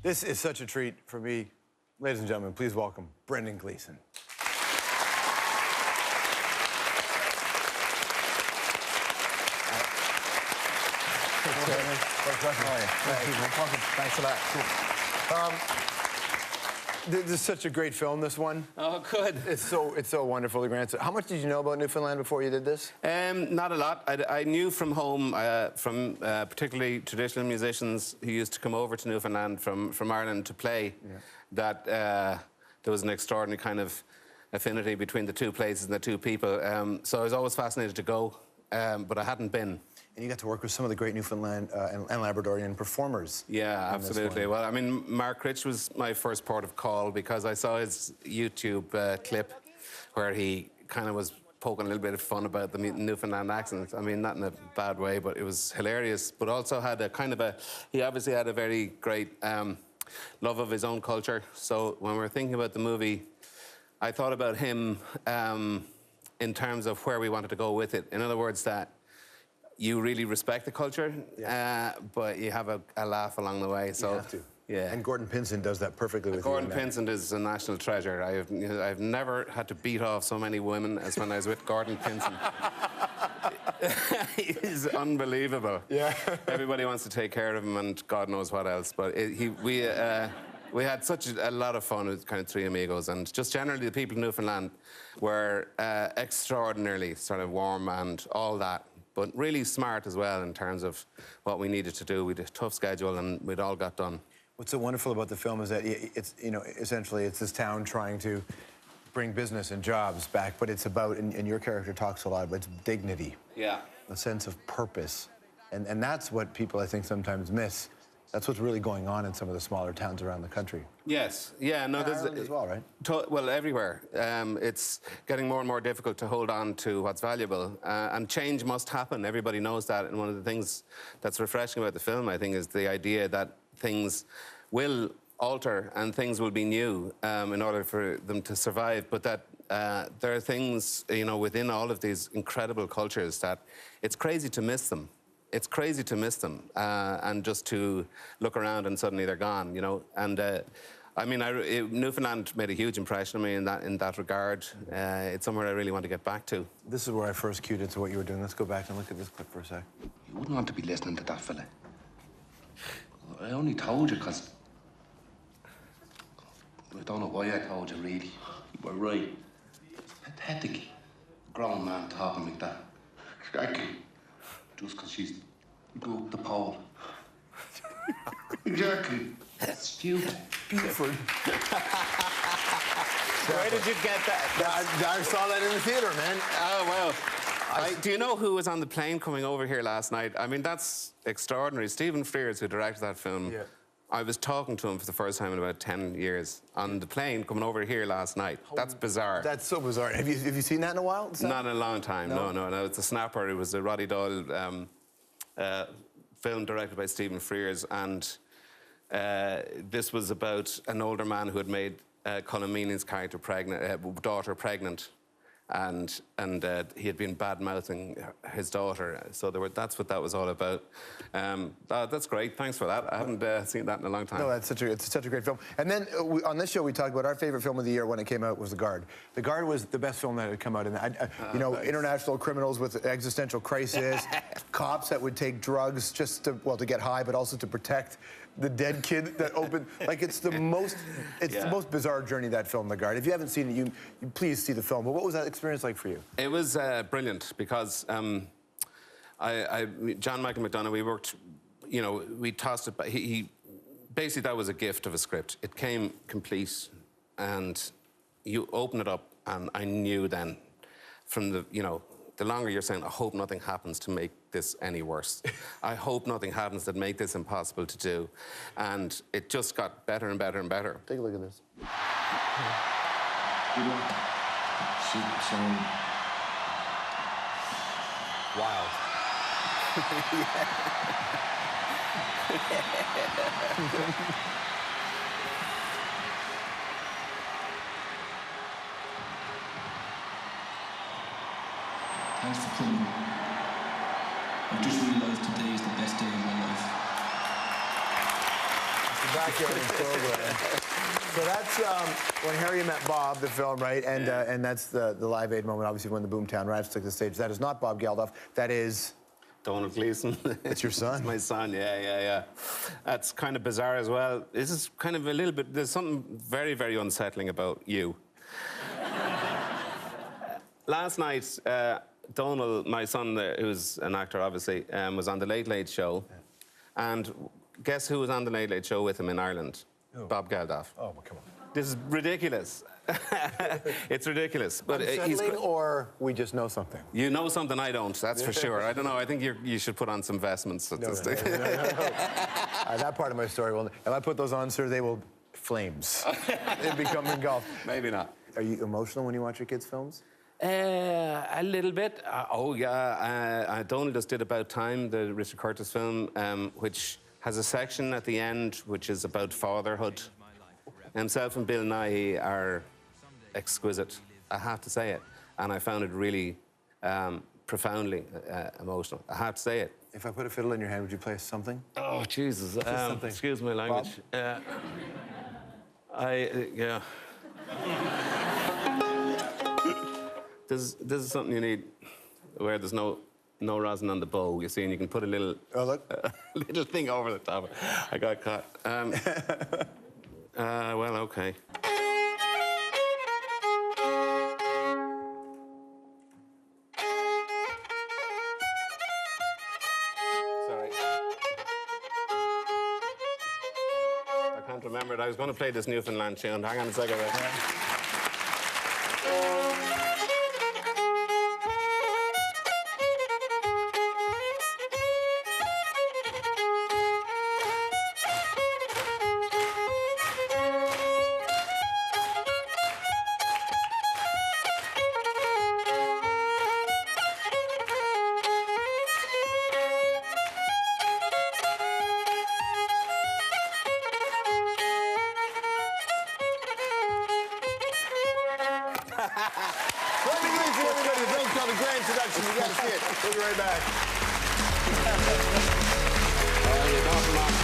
This is such a treat for me. Ladies and gentlemen, please welcome Brendan Gleeson. Thanks a lot. This is such a great film, this one. Oh, good. It's so wonderful, the Grand Seduction. How much did you know about Newfoundland before you did this? Not a lot. I knew from home, from particularly traditional musicians who used to come over to Newfoundland from Ireland to play, that there was an extraordinary kind of affinity between the two places and the two people. So I was always fascinated to go, but I hadn't been. And you got to work with some of the great Newfoundland and Labradorian performers. Yeah, absolutely. Well, I mean, Mark Rich was my first port of call because I saw his YouTube clip where he kind of was poking a little bit of fun about the Newfoundland accent. I mean, not in a bad way, but it was hilarious. But also had a kind of he obviously had a very great love of his own culture. So when we were thinking about the movie, I thought about him in terms of where we wanted to go with it. In other words, that you really respect the culture, but you have a laugh along the way. So, you have to. Yeah. And Gordon Pinson does that perfectly with Gordon Pinson is a national treasure. I've never had to beat off so many women as when I was with Gordon Pinson. He's unbelievable. Yeah. Everybody wants to take care of him and God knows what else. But we had such a lot of fun with kind of three amigos, and just generally the people in Newfoundland were extraordinarily sort of warm and all that. But really smart as well in terms of what we needed to do. We had a tough schedule and we'd all got done. What's so wonderful about the film is that it's, you know, essentially it's this town trying to bring business and jobs back, but it's about, and your character talks a lot about, it's dignity. Yeah. A sense of purpose. And that's what people, I think, sometimes miss. That's what's really going on in some of the smaller towns around the country. Yes, yeah, no, there's Ireland as well, right? Well, everywhere. It's getting more and more difficult to hold on to what's valuable, and change must happen. Everybody knows that, and one of the things that's refreshing about the film, I think, is the idea that things will alter and things will be new in order for them to survive, but that there are things, you know, within all of these incredible cultures that it's crazy to miss them. It's crazy to miss them and just to look around and suddenly they're gone, you know. And I mean, Newfoundland made a huge impression on me in that regard. It's somewhere I really want to get back to. This is where I first cued into what you were doing. Let's go back and look at this clip for a sec. You wouldn't want to be listening to that fella. I only told you because I don't know why I told you, really. You were right. It's pathetic. A grown man talking like that. Exactly. Just because she's go up the pole. Exactly. It's stupid. Beautiful. Where did you get that? I saw that in the theater, man. Oh, well. Do you know who was on the plane coming over here last night? I mean, that's extraordinary. Stephen Frears, who directed that film, I was talking to him for the first time in about 10 years on the plane coming over here last night. That's bizarre. That's so bizarre. Have you seen that in a while? Not in a long time, no. It's a snapper. It was a Roddy Doyle film directed by Stephen Frears, and this was about an older man who had made Colin Meaney's character daughter pregnant, and he had been bad-mouthing his daughter. So that's what that was all about. That's great. Thanks for that. I haven't seen that in a long time. No, it's such a great film. And then on this show, we talked about our favorite film of the year when it came out was The Guard. The Guard was the best film that had come out. You know, nice. International criminals with existential crisis, cops that would take drugs just to get high, but also to protect the dead kid that opened. Like, it's the most bizarre journey, that film, The Guard. If you haven't seen it, you please see the film. But what was that experience like for you? It was brilliant because John Michael McDonagh, we worked, you know, we tossed it, he basically, that was a gift of a script. It came complete, and you open it up, and I knew then from the, you know, the longer you're saying, I hope nothing happens to make this any worse. I hope nothing happens that make this impossible to do. And it just got better and better and better. Take a look at this. Good luck. Wild. Thanks for coming. I've just realised today is the best day of my life. backyard program. So that's when Harry met Bob, the film, right? And that's the Live Aid moment, obviously, when the Boomtown Rats took the stage. That is not Bob Geldof. That is... Donald Gleeson. It's your son? It's my son, yeah. That's kind of bizarre as well. This is kind of a little bit... There's something very, very unsettling about you. Last night, Donald, my son, who's an actor, obviously, was on the Late Late Show. Yeah. And guess who was on the Late Late Show with him in Ireland? Oh. Bob Geldof. Oh, well, come on. This is ridiculous. It's ridiculous. But Unsettling, or we just know something? You know something I don't, that's for sure. I don't know, I think you should put on some vestments. No. That part of my story will... If I put those on, sir, they will... Flames. They become engulfed. Maybe not. Are you emotional when you watch your kids' films? A little bit. Oh, yeah. Donald just did About Time, the Richard Curtis film, which has a section at the end which is about fatherhood. Himself and Bill Nighy are exquisite, I have to say it. And I found it really profoundly emotional. I have to say it. If I put a fiddle in your hand, would you play something? Oh, Jesus. Something. Excuse my language. Yeah. This is something you need where there's no rosin on the bow, you see, and you can put a little... Oh, look. Little thing over the top. I got caught. Well, okay. Sorry. I can't remember it. I was going to play this Newfoundland tune. Hang on a second. Brendan Gleeson, everybody. The film's called The Grand Seduction. You gotta see it. We'll be right back. You're not wrong.